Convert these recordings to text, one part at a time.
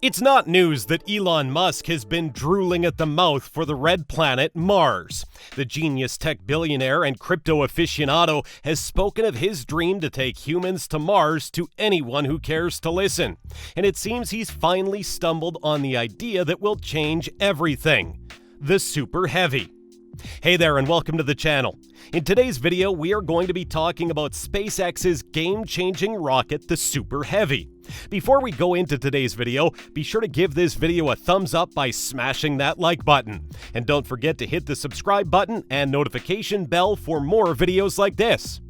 It's not news that Elon Musk has been drooling at the mouth for the red planet Mars. The genius tech billionaire and crypto aficionado has spoken of his dream to take humans to Mars to anyone who cares to listen. And it seems he's finally stumbled on the idea that will change everything: the superheavy. Hey there and welcome to the channel. In today's video, we are going to be talking about SpaceX's game-changing rocket, the superheavy. Before we go into today's video, be sure to give this video a thumbs up by smashing that like button. And don't forget to hit the subscribe button and notification bell for more videos like this.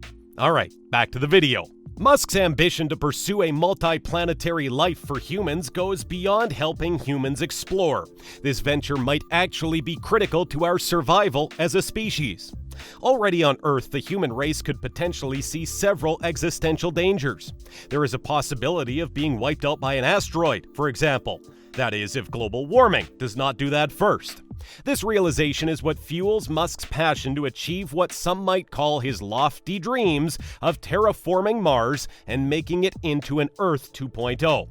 Alright, back to the video. Musk's ambition to pursue a multi-planetary life for humans goes beyond helping humans explore. This venture might actually be critical to our survival as a species. Already on Earth, the human race could potentially see several existential dangers. There is a possibility of being wiped out by an asteroid, for example. That is, if global warming does not do that first. This realization is what fuels Musk's passion to achieve what some might call his lofty dreams of terraforming Mars and making it into an Earth 2.0.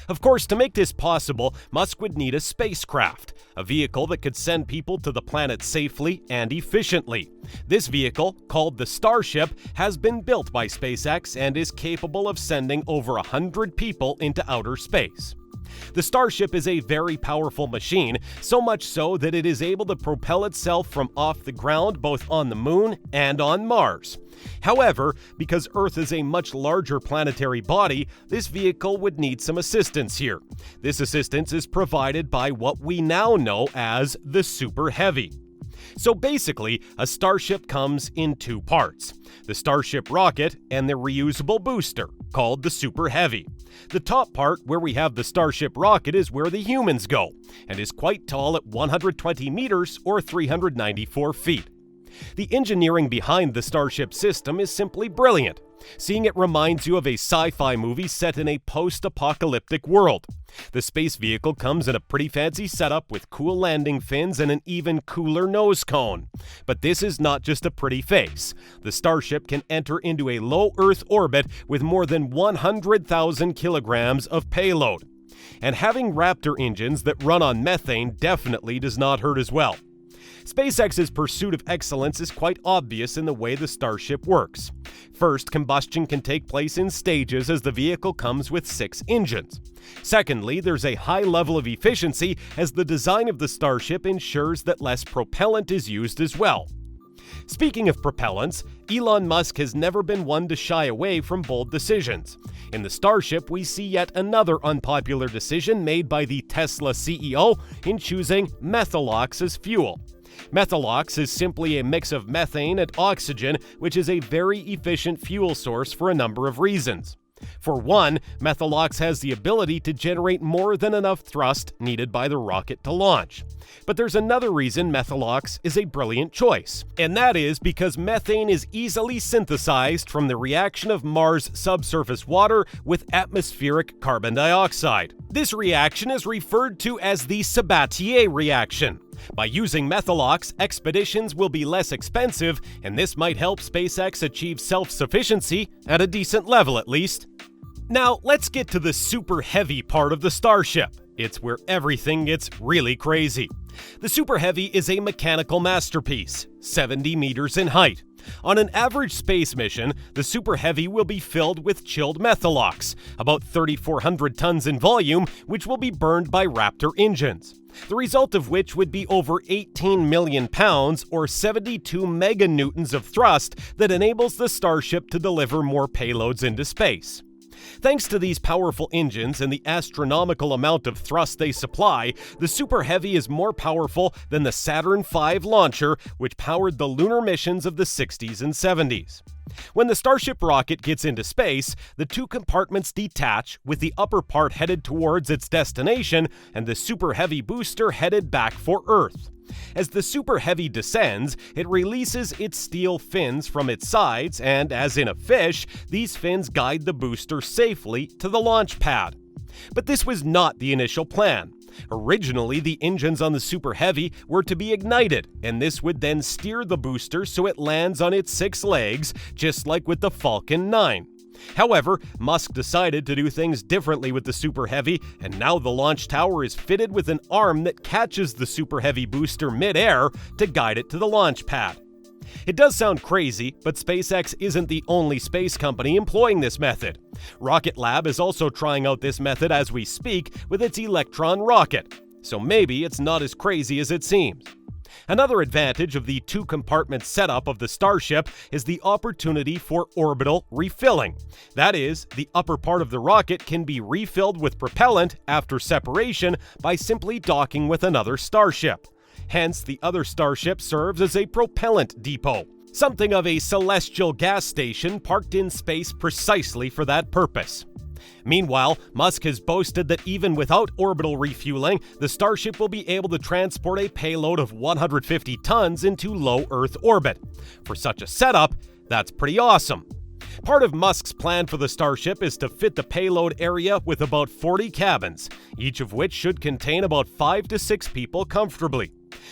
Of course, to make this possible, Musk would need a spacecraft, a vehicle that could send people to the planet safely and efficiently. This vehicle, called the Starship, has been built by SpaceX and is capable of sending over 100 people into outer space. The Starship is a very powerful machine, so much so that it is able to propel itself from off the ground both on the Moon and on Mars. However, because Earth is a much larger planetary body, this vehicle would need some assistance here. This assistance is provided by what we now know as the superheavy. So basically, a Starship comes in two parts: the Starship rocket and the reusable booster, called the superheavy. The top part, where we have the Starship rocket, is where the humans go, and is quite tall at 120 meters or 394 feet. The engineering behind the Starship system is simply brilliant. Seeing it reminds you of a sci-fi movie set in a post-apocalyptic world. The space vehicle comes in a pretty fancy setup with cool landing fins and an even cooler nose cone. But this is not just a pretty face. The Starship can enter into a low Earth orbit with more than 100,000 kilograms of payload. And having Raptor engines that run on methane definitely does not hurt as well. SpaceX's pursuit of excellence is quite obvious in the way the Starship works. First, combustion can take place in stages as the vehicle comes with 6 engines. Secondly, there's a high level of efficiency as the design of the Starship ensures that less propellant is used as well. Speaking of propellants, Elon Musk has never been one to shy away from bold decisions. In the Starship, we see yet another unpopular decision made by the Tesla CEO in choosing methalox as fuel. Methalox is simply a mix of methane and oxygen, which is a very efficient fuel source for a number of reasons. For one, methalox has the ability to generate more than enough thrust needed by the rocket to launch. But there's another reason methalox is a brilliant choice, and that is because methane is easily synthesized from the reaction of Mars' subsurface water with atmospheric carbon dioxide. This reaction is referred to as the Sabatier reaction. By using methalox, expeditions will be less expensive, and this might help SpaceX achieve self-sufficiency at a decent level at least. Now, let's get to the superheavy part of the Starship. It's where everything gets really crazy. The superheavy is a mechanical masterpiece, 70 meters in height. On an average space mission, the superheavy will be filled with chilled methalox, about 3,400 tons in volume, which will be burned by Raptor engines. The result of which would be over 18 million pounds or 72 meganewtons of thrust that enables the Starship to deliver more payloads into space. Thanks to these powerful engines and the astronomical amount of thrust they supply, the superheavy is more powerful than the Saturn V launcher, which powered the lunar missions of the 60s and 70s. When the Starship rocket gets into space, the two compartments detach, with the upper part headed towards its destination and the superheavy booster headed back for Earth. As the superheavy descends, it releases its steel fins from its sides, and as in a fish, these fins guide the booster safely to the launch pad. But this was not the initial plan. Originally, the engines on the superheavy were to be ignited, and this would then steer the booster so it lands on its 6 legs, just like with the Falcon 9. However, Musk decided to do things differently with the Super Heavy, and now the launch tower is fitted with an arm that catches the Super Heavy booster mid-air to guide it to the launch pad. It does sound crazy, but SpaceX isn't the only space company employing this method. Rocket Lab is also trying out this method as we speak with its Electron rocket, so maybe it's not as crazy as it seems. Another advantage of the two-compartment setup of the Starship is the opportunity for orbital refilling. That is, the upper part of the rocket can be refilled with propellant after separation by simply docking with another Starship. Hence, the other Starship serves as a propellant depot, something of a celestial gas station parked in space precisely for that purpose. Meanwhile, Musk has boasted that even without orbital refueling, the Starship will be able to transport a payload of 150 tons into low Earth orbit. For such a setup, that's pretty awesome. Part of Musk's plan for the Starship is to fit the payload area with about 40 cabins, each of which should contain about 5 to 6 people comfortably.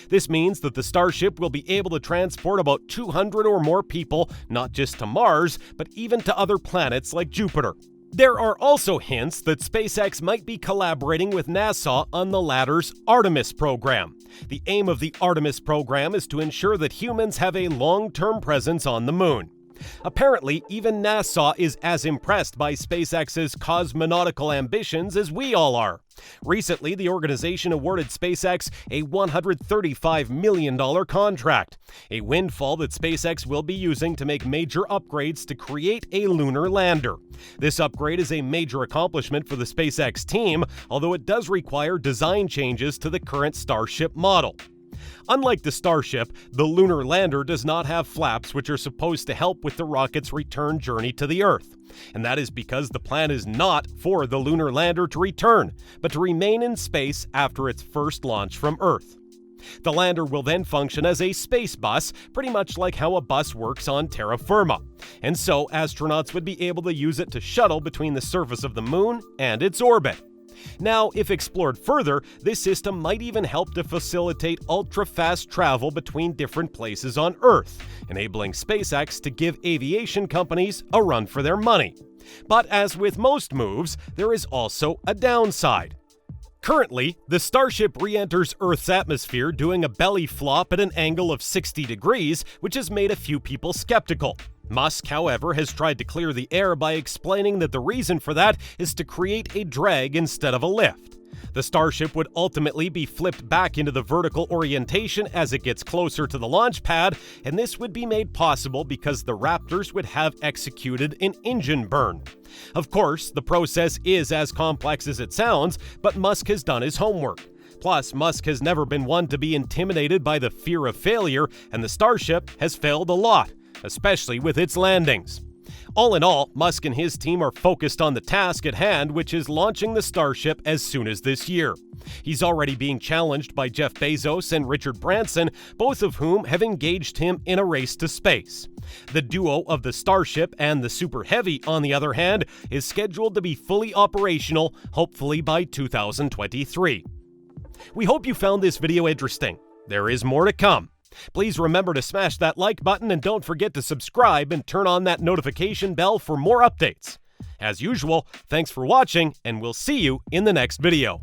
This means that the Starship will be able to transport about 200 or more people, not just to Mars, but even to other planets like Jupiter. There are also hints that SpaceX might be collaborating with NASA on the latter's Artemis program. The aim of the Artemis program is to ensure that humans have a long-term presence on the moon. Apparently, even NASA is as impressed by SpaceX's cosmonautical ambitions as we all are. Recently, the organization awarded SpaceX a $135 million contract, a windfall that SpaceX will be using to make major upgrades to create a lunar lander. This upgrade is a major accomplishment for the SpaceX team, although it does require design changes to the current Starship model. Unlike the Starship, the lunar lander does not have flaps which are supposed to help with the rocket's return journey to the Earth. And that is because the plan is not for the lunar lander to return, but to remain in space after its first launch from Earth. The lander will then function as a space bus, pretty much like how a bus works on terra firma. And so astronauts would be able to use it to shuttle between the surface of the moon and its orbit. Now, if explored further, this system might even help to facilitate ultra-fast travel between different places on Earth, enabling SpaceX to give aviation companies a run for their money. But as with most moves, there is also a downside. Currently, the Starship re-enters Earth's atmosphere doing a belly flop at an angle of 60 degrees, which has made a few people skeptical. Musk, however, has tried to clear the air by explaining that the reason for that is to create a drag instead of a lift. The Starship would ultimately be flipped back into the vertical orientation as it gets closer to the launch pad, and this would be made possible because the Raptors would have executed an engine burn. Of course, the process is as complex as it sounds, but Musk has done his homework. Plus, Musk has never been one to be intimidated by the fear of failure, and the Starship has failed a lot, especially with its landings. All in all, Musk and his team are focused on the task at hand, which is launching the Starship as soon as this year. He's already being challenged by Jeff Bezos and Richard Branson, both of whom have engaged him in a race to space. The duo of the Starship and the Super Heavy, on the other hand, is scheduled to be fully operational, hopefully by 2023. We hope you found this video interesting. There is more to come. Please remember to smash that like button and don't forget to subscribe and turn on that notification bell for more updates. As usual, thanks for watching, and we'll see you in the next video.